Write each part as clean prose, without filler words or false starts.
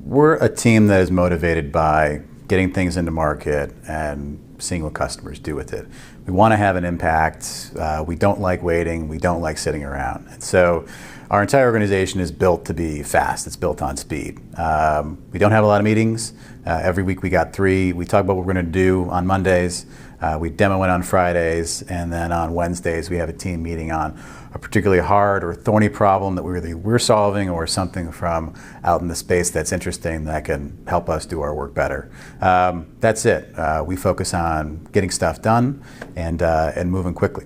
We're a team that is motivated by getting things into market and seeing what customers do with it. We want to have an impact. We don't like waiting. We don't like sitting around. And so our entire organization is built to be fast. It's built on speed. We don't have a lot of meetings. Every week we got 3. We talk about what we're going to do on Mondays. We demo it on Fridays, and then on Wednesdays we have a team meeting on a particularly hard or thorny problem that we're solving, or something from out in the space that's interesting that can help us do our work better. That's it. We focus on getting stuff done and moving quickly.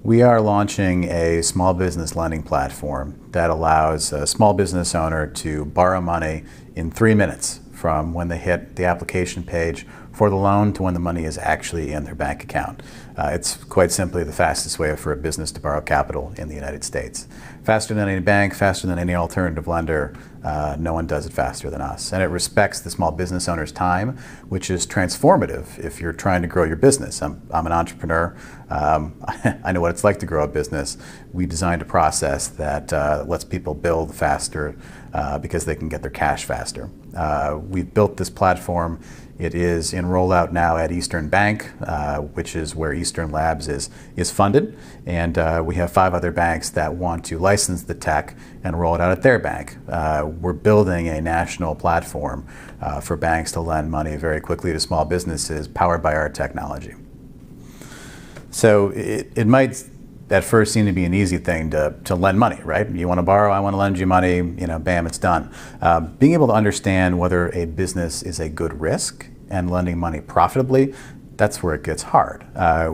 We are launching a small business lending platform that allows a small business owner to borrow money in 3 minutes from when they hit the application page for the loan to when the money is actually in their bank account. It's quite simply the fastest way for a business to borrow capital in the United States. Faster than any bank, faster than any alternative lender. No one does it faster than us. And it respects the small business owner's time, which is transformative if you're trying to grow your business. I'm an entrepreneur. I know what it's like to grow a business. We designed a process that lets people build faster because they can get their cash faster. We've built this platform. It is in rollout now at Eastern Bank, which is where Eastern Labs is funded. And we have 5 other banks that want to license the tech and roll it out at their bank. We're building a national platform for banks to lend money very quickly to small businesses powered by our technology. So it might at first seem to be an easy thing to lend money, right? You want to borrow, I want to lend you money, bam, it's done. Being able to understand whether a business is a good risk and lending money profitably, that's where it gets hard.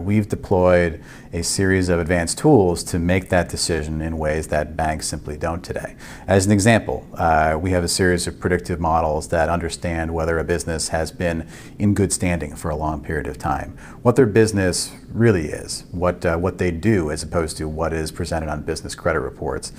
We've deployed a series of advanced tools to make that decision in ways that banks simply don't today. As an example, we have a series of predictive models that understand whether a business has been in good standing for a long period of time, what their business really is, what they do as opposed to what is presented on business credit reports,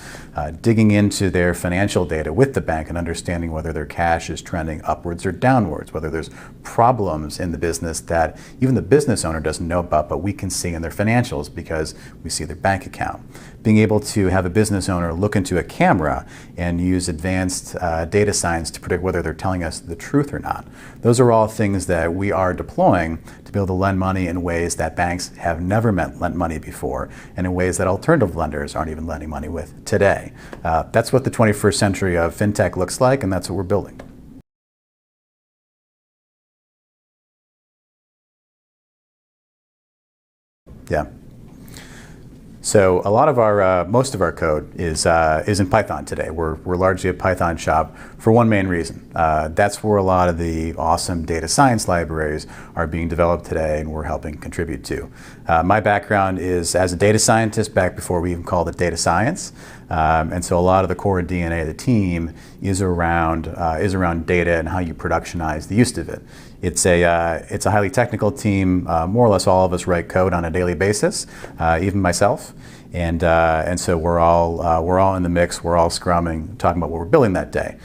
digging into their financial data with the bank and understanding whether their cash is trending upwards or downwards, whether there's problems in the business that even the business owner doesn't know about, but we can see in their financials because we see their bank account. Being able to have a business owner look into a camera and use advanced data science to predict whether they're telling us the truth or not. Those are all things that we are deploying to be able to lend money in ways that banks have never lent money before, and in ways that alternative lenders aren't even lending money with today. That's what the 21st century of fintech looks like, and that's what we're building. Yeah. So a lot of our, most of our code is in Python today. We're largely a Python shop for one main reason. That's where a lot of the awesome data science libraries are being developed today, and we're helping contribute to. My background is as a data scientist back before we even called it data science. And so a lot of the core DNA of the team is around data and how you productionize the use of it. It's a highly technical team. More or less all of us write code on a daily basis, even myself. And so we're all in the mix. We're all scrumming, talking about what we're building that day.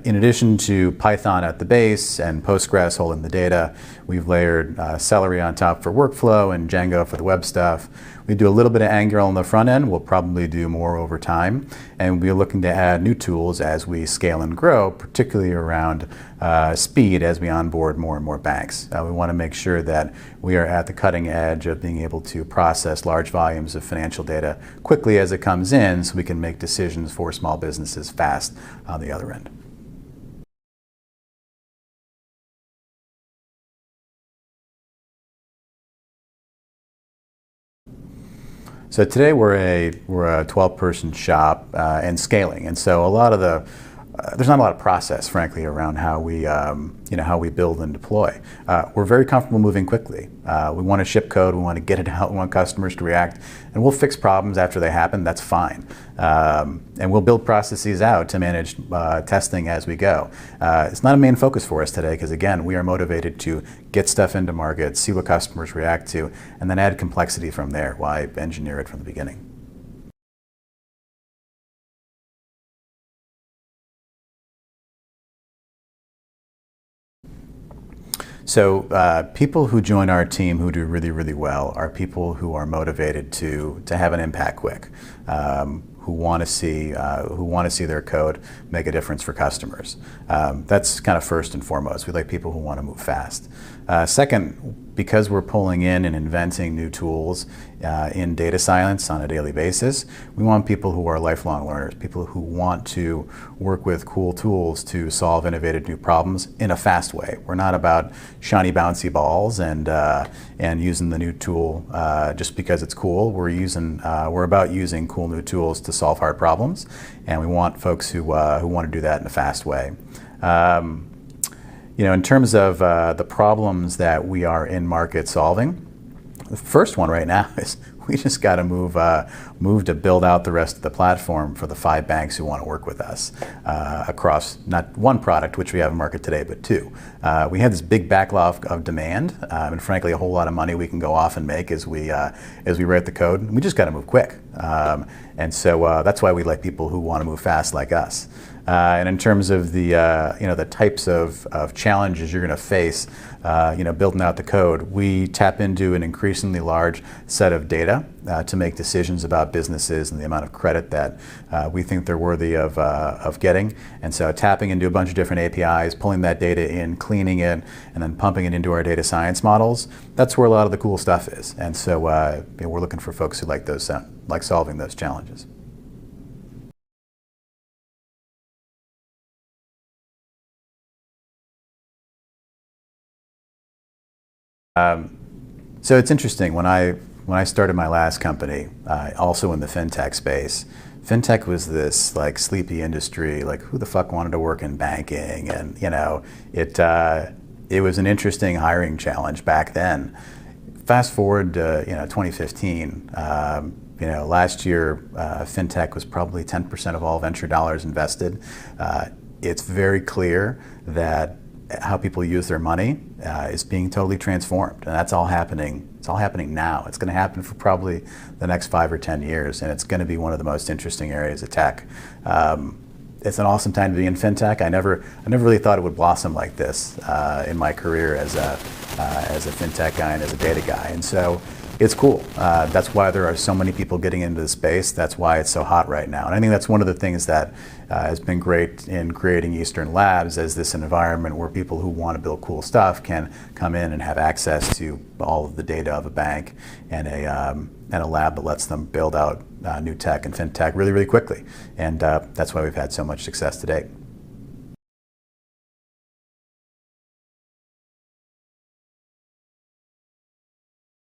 In addition to Python at the base and Postgres holding the data, we've layered Celery on top for workflow and Django for the web stuff. We do a little bit of Angular on the front end. We'll probably do more over time. And we're looking to add new tools as we scale and grow, particularly around speed as we onboard more and more banks. We want to make sure that we are at the cutting edge of being able to process large volumes of financial data quickly as it comes in, so we can make decisions for small businesses fast on the other end. So today we're a 12-person shop and scaling, and so a lot of there's not a lot of process, frankly, around how we how we build and deploy. We're very comfortable moving quickly. We want to ship code, we want to get it out, we want customers to react, and we'll fix problems after they happen. That's fine, and we'll build processes out to manage testing as we go. It's not a main focus for us today because, again, we are motivated to get stuff into market, see what customers react to, and then add complexity from there. Why engineer it from the beginning? So people who join our team who do really, really well are people who are motivated to have an impact quick, who want to see their code make a difference for customers. That's kind of first and foremost. We like people who want to move fast. Second, because we're pulling in and inventing new tools in data science on a daily basis, we want people who are lifelong learners, people who want to work with cool tools to solve innovative new problems in a fast way. We're not about shiny bouncy balls and using the new tool just because it's cool. We're about using cool new tools to solve hard problems, and we want folks who want to do that in a fast way. In terms of the problems that we are in market solving, the first one right now is we just got to move to build out the rest of the platform for the 5 banks who want to work with us across not one product, which we have in market today, but 2. We have this big backlog of demand, and frankly, a whole lot of money we can go off and make as we write the code. We just got to move quick, and so that's why we like people who want to move fast like us. And in terms of the types of challenges you're going to face, building out the code, we tap into an increasingly large set of data to make decisions about businesses and the amount of credit that we think they're worthy of getting. And so tapping into a bunch of different APIs, pulling that data in, cleaning it, and then pumping it into our data science models, that's where a lot of the cool stuff is. And so we're looking for folks who like solving those challenges. So it's interesting, when I started my last company, also in the fintech space, fintech was this like sleepy industry, like who the fuck wanted to work in banking? And it was an interesting hiring challenge back then. Fast forward to 2015, last year fintech was probably 10% of all venture dollars invested. It's very clear that how people use their money is being totally transformed, and that's all happening. It's all happening now. It's going to happen for probably the next 5 or 10 years, and it's going to be one of the most interesting areas of tech. It's an awesome time to be in fintech. I never really thought it would blossom like this in my career as a fintech guy and as a data guy, and so it's cool. That's why there are so many people getting into the space. That's why it's so hot right now. And I think that's one of the things that has been great in creating Eastern Labs, as this environment where people who want to build cool stuff can come in and have access to all of the data of a bank and a lab that lets them build out new tech and fintech really, really quickly. And that's why we've had so much success to date.